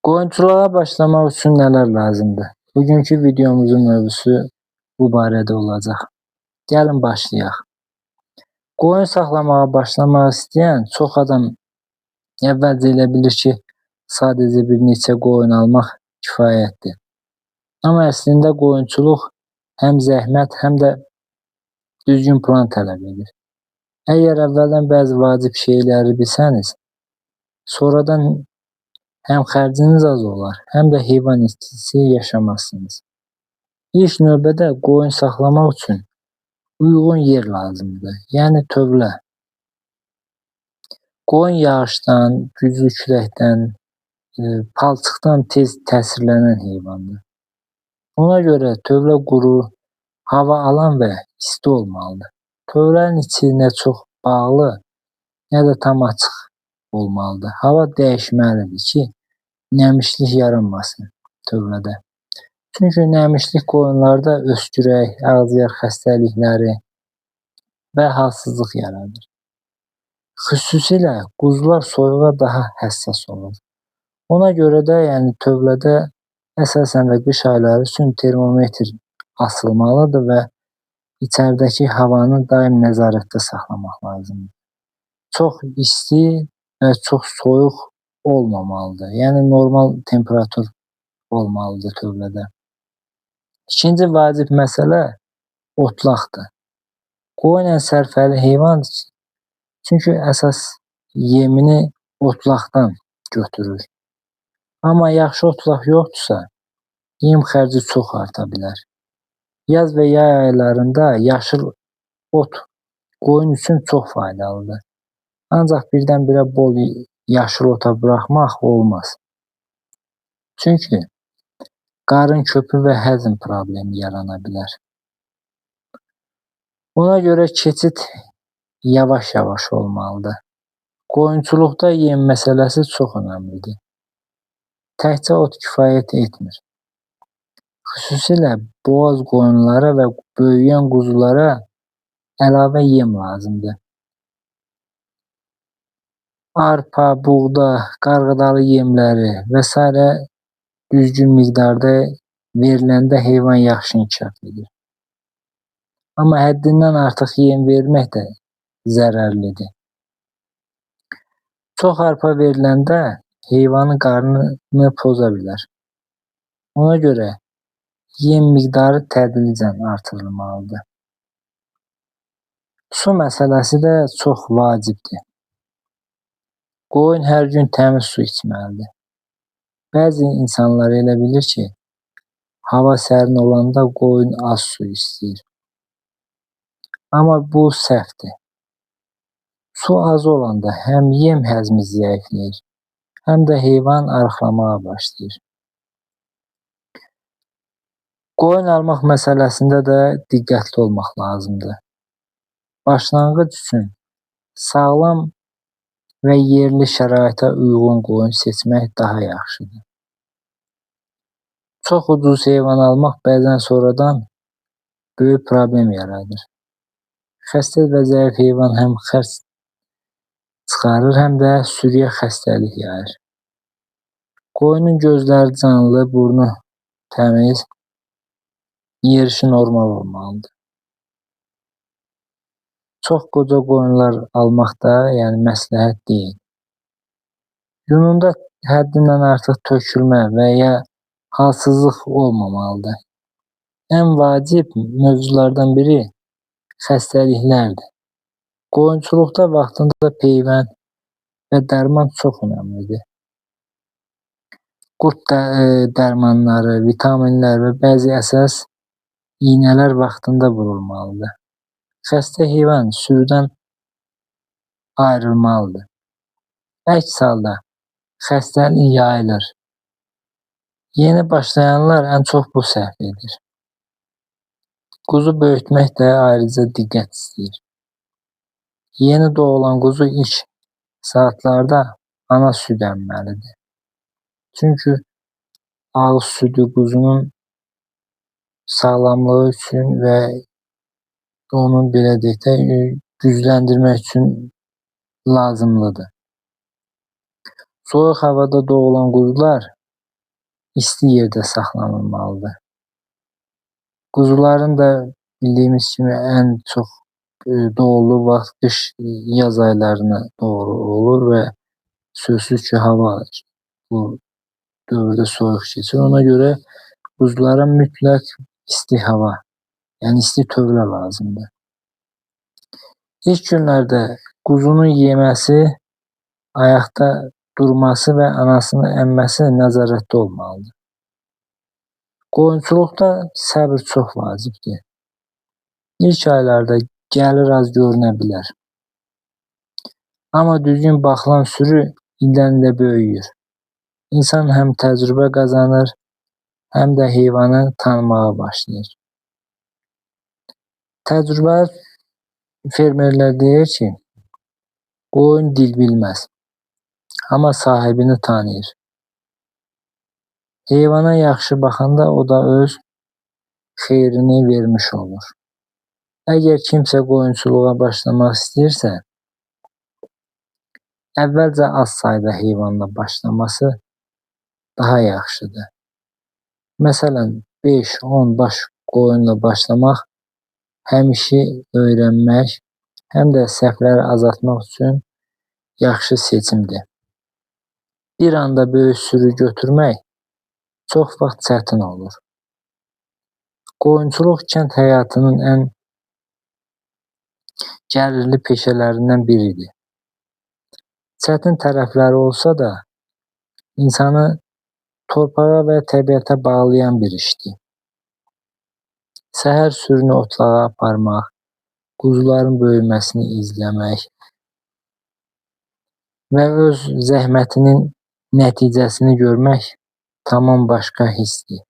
Qoyunçuluğa başlamaq üçün nələr lazımdır? Bugünkü videomuzun mövzusu bu barədə olacaq. Gəlin başlayaq. Qoyun saxlamağa başlamaq istəyən çox adam əvvəlcə elə bilir ki, sadəcə bir neçə qoyun almaq kifayətdir. Amma əslində qoyunçuluq həm zəhmət, həm də düzgün plan tələb edir. Əgər əvvəldən bəzi vacib şeyləri bilsəniz, sonradan həm xərciniz az olar, həm də heyvan itkisi yaşamazsınız. İlk növbədə qoyun saxlamaq üçün uyğun yer lazımdır, yəni tövlə. Qoyun yağışdan, güclü küləkdən, palçıqdan tez təsirlənən heyvandır. Ona görə tövlə quru, hava alan və isti olmalıdır. Tövlənin içi nə çox bağlı, nə də tam açıq olmalıdır. Hava dəyişməlidir ki, nəmişlik yaranmasın tövlədə. Çünki nəmişlik qoyunlarda öskürək, ağciyər xəstəlikləri və halsızlıq yaradır. Xüsusilə quzular soyuğa daha həssas olur. Ona görə də tövlədə əsasən də qış ayları üçün termometr asılmalıdır və içəridəki havanı daim nəzarətdə saxlamaq lazımdır. Çox isti və çox soyuq olmamalıdır. Yəni normal temperatur olmalıdır tövlədə. İkinci vacib məsələ otlaqdır. Qoyun ən sərfəli heyvandır. Çünki əsas yemini otlaqdan götürür. Amma yaxşı otlaq yoxdursa, yem xərci çox arta bilər. Yaz və yay aylarında yaşıl ot qoyun üçün çox faydalıdır. Ancaq birdən-birə bol yaşıl ota buraxmaq olmaz. Çünki qarın köpü və həzm problemi yarana bilər. Ona görə keçid yavaş-yavaş olmalıdır. Qoyunçuluqda yem məsələsi çox önəmlidir. Təkcə ot kifayət etmir. Xüsusilə boğaz qoyunlara və böyüyən quzulara əlavə yem lazımdır. Arpa, buğda, qarğıdalı yemləri və s. düzgün miqdarda veriləndə heyvan yaxşı inkişaf edir. Amma həddindən artıq yem vermək də zərərlidir. Çox arpa veriləndə heyvanın qarnını poza bilər. Ona görə yem miqdarı tədricən artırılmalıdır. Su məsələsi də çox vacibdir. Qoyun hər gün təmiz su içməlidir. Bəzi insanlar elə bilir ki, hava sərin olanda qoyun az su istəyir. Amma bu səhvdir. Su az olanda həm yem həzmi zəifləyir, həm də heyvan arıqlamağa başlayır. Qoyun almaq məsələsində də diqqətli olmaq lazımdır. Başlanğıc üçün sağlam və yerli şəraitə uyğun qoyun seçmək daha yaxşıdır. Çox ucuz heyvan almaq bəzən sonradan böyük problem yaradır. Xəstə və zəif heyvan həm xərc çıxarır, həm də sürüyə xəstəlik yayır. Qoyunun gözləri canlı, burnu təmiz, yerişi normal olmalıdır. Çox qoca qoyunlar almaq da məsləhət deyil. Yununda həddindən artıq tökülmə və ya halsızlıq olmamalıdır. Ən vacib mövzulardan biri xəstəliklərdir. Qoyunçuluqda vaxtında peyvənd və dərman çox önəmlidir. Qurd dərmanları, vitaminlər və bəzi əsas iynələr vaxtında vurulmalıdır. Xəstə heyvan sürüdən ayrılmalıdır. Əks halda xəstəlik yayılır. Yeni başlayanlar ən çox bu səhv edir. Quzu böyütmək də ayrıca diqqət istəyir. Yeni doğulan quzu ilk saatlarda ana süd əmməlidir. Çünki ağız südü quzunun sağlamlığı üçün və onun belə deyək də gücləndirmək üçün lazımlıdır. Soyuq havada doğulan quzular isti yerdə saxlanılmalıdır. Quzuların da bildiyimiz kimi ən çox doğulduğu vaxt qış, yaz aylarına doğru olur və sözsüz ki, hava bu dövrdə soyuq keçir. Ona görə quzulara mütləq isti hava, yəni isti tövlə lazımdır. İlk günlərdə quzunun yeməsi, ayaqda durması və anasını əmməsi nəzarətdə olmalıdır. Qoyunçuluqda səbir çox vacibdir. İlk aylarda gəlir az görünə bilər. Amma düzgün baxılan sürü ildən-ilə böyüyür. İnsan həm təcrübə qazanır, həm də heyvanı tanımağa başlayır. Təcrübəli fermerlər deyir ki, qoyun dil bilməz, amma sahibini tanıyır. Heyvana yaxşı baxanda o da öz xeyrini vermiş olur. Əgər kimsə qoyunçuluğa başlamaq istəyirsə, əvvəlcə az sayda heyvanla başlaması daha yaxşıdır. Məsələn, 5-10 baş qoyunla başlamaq həm işi öyrənmək, həm də səhvləri azaltmaq üçün yaxşı seçimdir. Bir anda böyük sürü götürmək çox vaxt çətin olur. Qoyunçuluq kənd həyatının ən gəlirli peşələrindən biridir. Çətin tərəfləri olsa da, insanı torpağa və təbiətə bağlayan bir işdir. Səhər sürünü otlağa aparmaq, quzuların böyüməsini izləmək və öz zəhmətinin nəticəsini görmək tamam başqa hissdir.